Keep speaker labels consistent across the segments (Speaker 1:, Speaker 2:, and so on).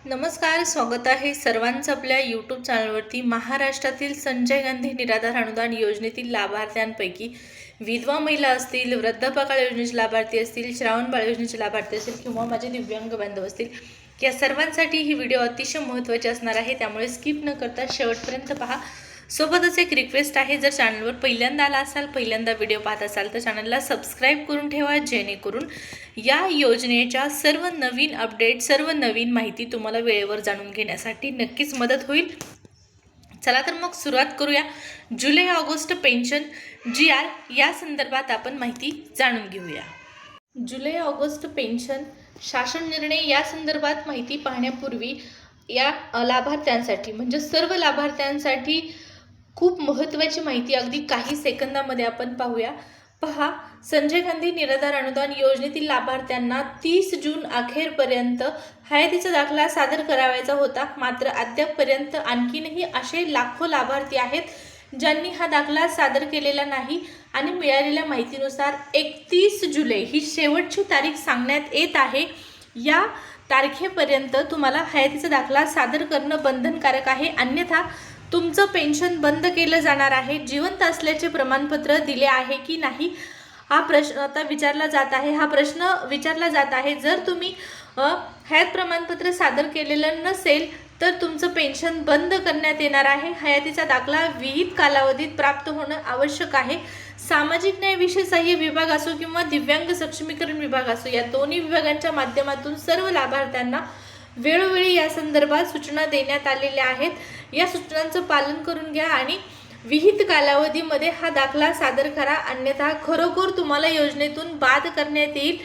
Speaker 1: नमस्कार, स्वागत आहे सर्वांचं आपल्या यूट्यूब चॅनलवरती। महाराष्ट्रातील संजय गांधी निराधार अनुदान योजनेतील लाभार्थ्यांपैकी विधवा महिला असतील, वृद्धापकाळ योजनेचे लाभार्थी असतील, श्रावणबाळ योजनेचे लाभार्थी असतील किंवा माझे दिव्यांग बांधव असतील, या सर्वांसाठी ही व्हिडिओ अतिशय महत्त्वाची असणार आहे, त्यामुळे स्किप न करता शेवटपर्यंत पहा। सोबतच एक रिक्वेस्ट आहे, जर चॅनलवर पहिल्यांदा आला असाल, पहिल्यांदा व्हिडिओ पाहत असाल तर चॅनलला सबस्क्राईब करून ठेवा, जेणेकरून या योजनेच्या सर्व नवीन अपडेट, सर्व नवीन माहिती तुम्हाला वेळेवर जाणून घेण्यासाठी नक्कीच मदत होईल। चला तर मग सुरुवात करूया। जुलै ऑगस्ट पेन्शन GR या संदर्भात आपण माहिती जाणून घेऊया। जुलै ऑगस्ट पेन्शन शासन निर्णय या संदर्भात माहिती पाहण्यापूर्वी या लाभार्थ्यांसाठी म्हणजे सर्व लाभार्थ्यांसाठी खूप महत्त्वाची माहिती अगदी काही सेकंदामध्ये आपण पाहूया। पहा, संजय गांधी निराधार अनुदान योजनेतील लाभार्थ्यांना 30 जून अखेरपर्यंत हयातीचा दाखला सादर करायचा होता, मात्र अद्यापपर्यंत आणखीनही असे लाखो लाभार्थी आहेत ज्यांनी हा दाखला सादर केलेला नाही आणि मिळालेल्या माहितीनुसार 31 जुलै ही शेवटची तारीख सांगण्यात येत आहे। या तारखेपर्यंत तुम्हाला हयातीचा दाखला सादर करणं बंधनकारक आहे, अन्यथा तुमचं पेन्शन बंद केलं जाणार आहे। जिवंत असल्याचे प्रमाणपत्र दिले आहे की नाही हा प्रश्न आता विचारला जात आहे। हा प्रश्न विचारला जात आहे। जर तुम्ही हयात प्रमाणपत्र सादर केलेलं नसेल तर तुमचं पेन्शन बंद करण्यात येणार आहे। हयातीचा दाखला विहित कालावधीत प्राप्त होणं आवश्यक आहे। सामाजिक न्याय विशेष सहाय्य विभाग असो किंवा दिव्यांग सक्षमीकरण विभाग असो, या दोन्ही विभागांच्या माध्यमातून सर्व लाभार्थ्यांना वेळोवेळी या संदर्भात सूचना देण्यात आलेल्या आहेत। या सूचनांचं पालन करून घ्या आणि विहित कालावधीमध्ये हा दाखला सादर करा, अन्यथा खरोखर तुम्हाला योजनेतून बाद करण्यात येईल।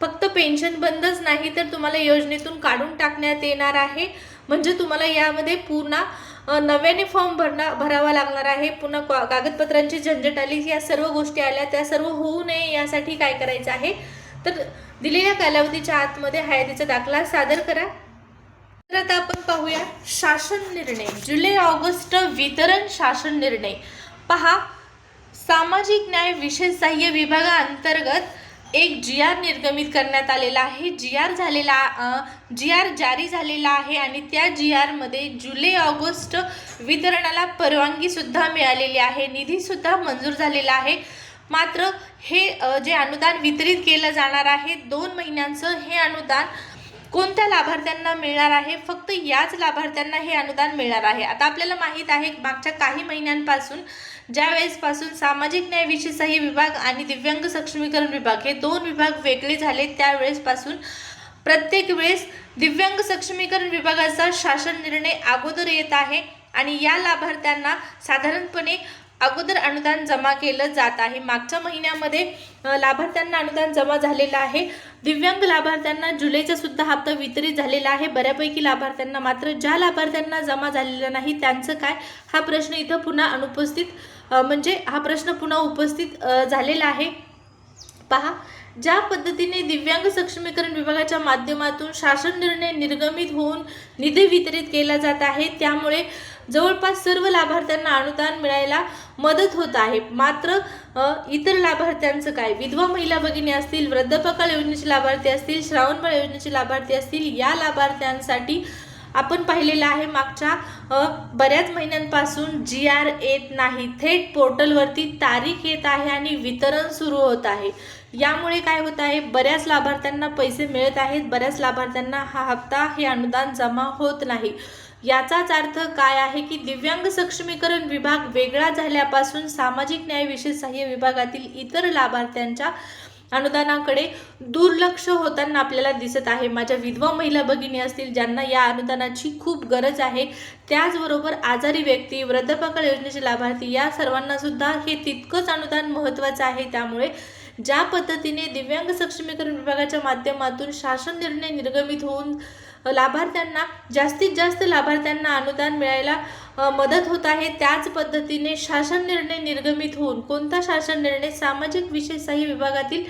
Speaker 1: फक्त पेन्शन बंदच नाही तर तुम्हाला योजनेतून काढून टाकण्यात येणार आहे। म्हणजे तुम्हाला यामध्ये पुन्हा नव्याने फॉर्म भरावा लागणार आहे। पुन्हा कागदपत्रांची झंझट आली, या सर्व गोष्टी आल्या, त्या सर्व होऊ नये यासाठी काय करायचं आहे तर दिलेल्या कालावधीच्या आतमध्ये हयातीचा दाखला सादर करा। तर आता आपण पाहूया शासन निर्णय, जुलै ऑगस्ट वितरण शासन निर्णय। पहा, सामाजिक न्याय विशेष सहाय्य विभागाअंतर्गत एक GR निर्गमित करण्यात आलेला आहे। GR जारी झालेला आहे आणि त्या GR मध्ये जुलै ऑगस्ट वितरणाला परवानगी सुद्धा मिळालेली आहे, निधी सुद्धा मंजूर झालेला आहे। मात्र हे जे अनुदान वितरित केलं जाणार आहे 2 महिन्यांचं, हे अनुदान कोणत्या लाभार्थ्यांना मिळणार आहे? फक्त याच लाभार्थ्यांना हे अनुदान मिळणार आहे। आता आपल्याला माहित आहे मागच्या काही महिन्यांपासून ज्या वेळेसपासून सामाजिक न्याय विशेष सहाय्य विभाग आणि दिव्यांग सक्षमीकरण विभाग हे 2 विभाग वेगळे झाले, त्यावेळेसपासून प्रत्येक वेळेस दिव्यांग सक्षमीकरण विभागाचा शासन निर्णय अगोदर येत आहे आणि या लाभार्थ्यांना साधारणपणे अगोदर अनुदान जमा केलं जात आहे। मागच्या महिन्यामध्ये लाभार्थ्यांना अनुदान जमा झालेलं आहे। दिव्यांग लाभार्थ्यांना जुलैचा सुद्धा हप्ता वितरित झालेला आहे बऱ्यापैकी लाभार्थ्यांना। मात्र ज्या लाभार्थ्यांना जमा झालेला नाही त्यांचं काय, हा प्रश्न इथं पुन्हा हा प्रश्न पुन्हा उपस्थित झालेला आहे। पहा, ज्या पद्धतीने दिव्यांग सक्षमीकरण विभागाच्या माध्यमातून शासन निर्णय निर्गमित होऊन निधी वितरित केला जात आहे, त्यामुळे जवळपास सर्व लाभार्थ्यांना अनुदान मिळायला मदत होत आहे। मात्र इतर लाभार्थ्यांचं काय, विधवा महिला भगिनी असतील, वृद्धापकाळ योजनेचे लाभार्थी असतील, श्रावणबाळ योजनेचे लाभार्थी असतील, या लाभार्थ्यांसाठी आपण पाहिलेलं आहे मागच्या बऱ्याच महिन्यांपासून GR येत नाही, थेट पोर्टलवरती तारीख येत आहे आणि वितरण सुरू होत आहे। यामुळे काय होत आहे, बऱ्याच लाभार्थ्यांना पैसे मिळत आहेत, बऱ्याच लाभार्थ्यांना हा हप्ता, हे अनुदान जमा होत नाही। याचाच अर्थ काय आहे की दिव्यांग सक्षमीकरण विभाग वेगळा झाल्यापासून सामाजिक न्याय विशेष सहाय्य विभागातील इतर लाभार्थ्यांच्या अनुदानाकडे दुर्लक्ष होताना आपल्याला दिसत आहे। माझ्या विधवा महिला भगिनी असतील ज्यांना या अनुदानाची खूप गरज आहे, त्याचबरोबर आजारी व्यक्ती, वृद्धापकाळ योजनेचे लाभार्थी, या सर्वांना सुद्धा हे तितकंच अनुदान महत्त्वाचं आहे। त्यामुळे ज्या पद्धतीने दिव्यांग सक्षमीकरण विभागाच्या माध्यमातून शासन निर्णय निर्गमित होऊन लाभार्थ्यांना जास्तीत जास्त लाभार्थ्यांना अनुदान मिळायला मदत होत आहे, त्याच पद्धतीने शासन निर्णय निर्गमित होऊन, कोणता शासन निर्णय, सामाजिक विशेष सहाय्य विभागातील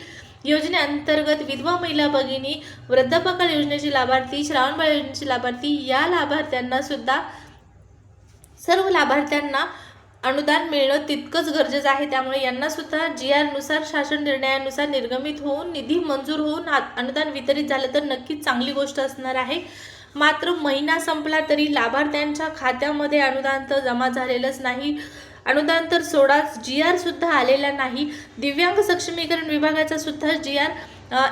Speaker 1: योजनेअंतर्गत विधवा महिला भगिनी, वृद्धापकाळ योजनेचे लाभार्थी, श्रावणबाळ योजनेचे लाभार्थी, या लाभार्थ्यांना सुद्धा सर्व लाभार्थ्यांना अनुदान मिळणं तितकंच गरजेचं आहे। त्यामुळे यांना सुद्धा GR नुसार, शासन निर्णयानुसार निर्गमित होऊन निधी मंजूर होऊन अनुदान वितरित झालं तर नक्कीच चांगली गोष्ट असणार आहे। मात्र महिना संपला तरी लाभार्थ्यांच्या खात्यामध्ये अनुदान तर जमा झालेलंच नाही. अनुदान तर सोडाच, GR सुद्धा आलेला नाही. दिव्यांग सक्षमीकरण विभागाचा सुद्धा GR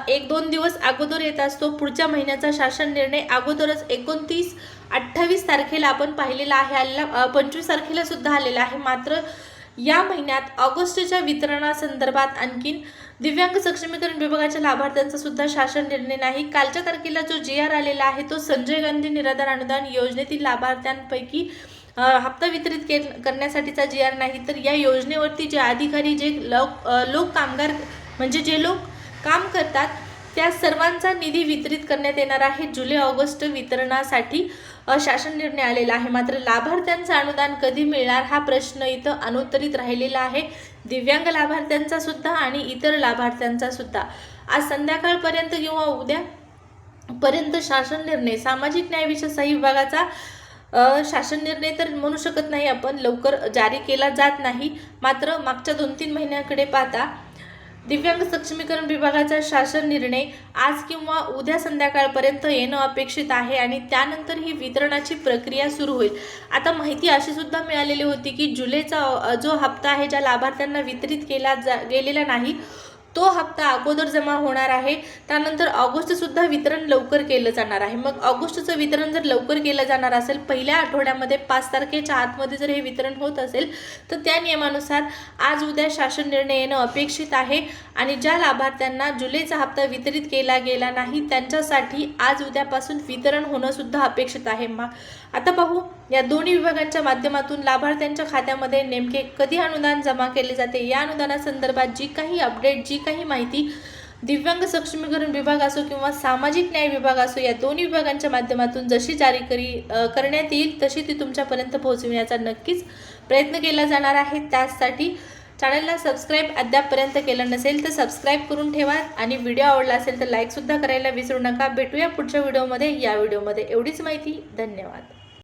Speaker 1: 1-2 दिवस अगोदर येत असतो. पुढच्या महिन्याचा शासन निर्णय अगोदरच 29-28 तारखेला आपण पाहिलेला आहे, आलेला 25 तारखेला सुद्धा आलेला आहे. मात्र या महिन्यात ऑगस्टच्या वितरणासंदर्भात आणखीन दिव्यांग सक्षमीकरण विभागाच्या लाभार्थ्यांचा सुद्धा शासन निर्णय नाही. कालच्या तारखेला जो GR आलेला आहे तो संजय गांधी निराधार अनुदान योजनेतील लाभार्थ्यांपैकी हप्ता वितरित करण्यासाठीचा GR नाही, तर या योजनेवरती जे अधिकारी, जे लोक कामगार म्हणजे जे लोक काम करतात त्या सर्वांचा निधी वितरित करण्यात येणार आहे. जुलै-ऑगस्ट वितरणासाठी शासन निर्णय आलेला आहे. मात्र लाभार्थ्यांचं अनुदान कधी मिळणार हा प्रश्न इथं अनुत्तरित राहिलेला आहे. दिव्यांग लाभार्थ्यांचा सुद्धा आणि इतर लाभार्थ्यांचा सुद्धा. आज संध्याकाळपर्यंत किंवा उद्यापर्यंत शासन निर्णय, सामाजिक न्याय विषय विभागाचा शासन निर्णय तर म्हणू शकत नाही आपण, लवकर जारी केला जात नाही. मात्र मागच्या 2-3 महिन्याकडे पाहता दिव्यांग सक्षमीकरण विभागाचा शासन निर्णय आज किंवा उद्या संध्याकाळपर्यंत येणं अपेक्षित आहे आणि त्यानंतर ही वितरणाची प्रक्रिया सुरू होईल. आता माहिती अशी सुद्धा मिळालेली होती की जुलैचा जो हप्ता आहे, ज्या लाभार्थ्यांना वितरित केला गेलेला नाही तो हप्ता अगोदर जमा होणार आहे. त्यानंतर ऑगस्टसुद्धा वितरण लवकर केलं जाणार आहे. मग ऑगस्टचं वितरण जर लवकर केलं जाणार असेल, पहिल्या आठवड्यामध्ये 5 तारखेच्या आतमध्ये जर हे वितरण होत असेल, तर त्या नियमानुसार आज उद्या शासन निर्णय येणं अपेक्षित आहे. आणि ज्या लाभार्थ्यांना जुलैचा हप्ता वितरित केला गेला नाही त्यांच्यासाठी आज उद्यापासून वितरण होणं सुद्धा अपेक्षित आहे. आता पाहू या दोन्ही विभागांच्या माध्यमातून लाभार्थ्यांच्या खात्यामध्ये नेमके कधी अनुदान जमा केले जाते. या अनुदानासंदर्भात जी काही अपडेट, जी काही माहिती दिव्यांग सक्षमीकरण विभाग असो किंवा सामाजिक न्याय विभाग असो, या दोन्ही विभागांच्या माध्यमातून जशी जारी करण्यात येईल तशी ती तुमच्यापर्यंत पोहोचविण्याचा नक्कीच प्रयत्न केला जाणार आहे. त्यासाठी चॅनलला सबस्क्राईब अद्यापपर्यंत केलं नसेल तर सबस्क्राईब करून ठेवा आणि व्हिडिओ आवडला असेल तर लाईकसुद्धा करायला विसरू नका. भेटूया पुढच्या व्हिडिओमध्ये. या व्हिडिओमध्ये एवढीच माहिती. धन्यवाद.